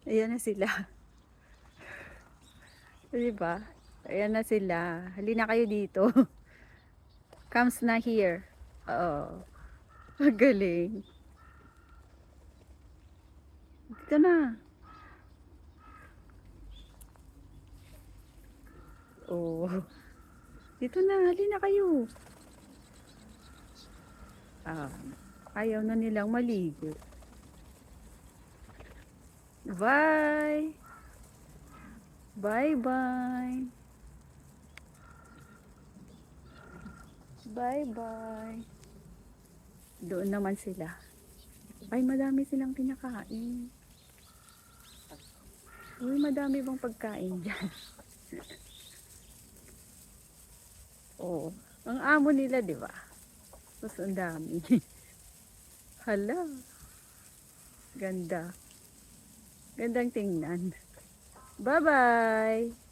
Ayan na sila. Di ba? Ayan na sila. Halina kayo dito. Comes na here. Oo. Galing. Dito na. Oh. Dito na. Halina kayo. Ah, ayaw na nilang maligo. Bye. Bye bye. Bye bye. Doon naman sila. Ay, madami silang kinakain. Uy, madami bang pagkain dyan? Oo. Ang amo nila, di ba? Mas ang dami. Hala. Ganda. Gandang tingnan. Bye-bye.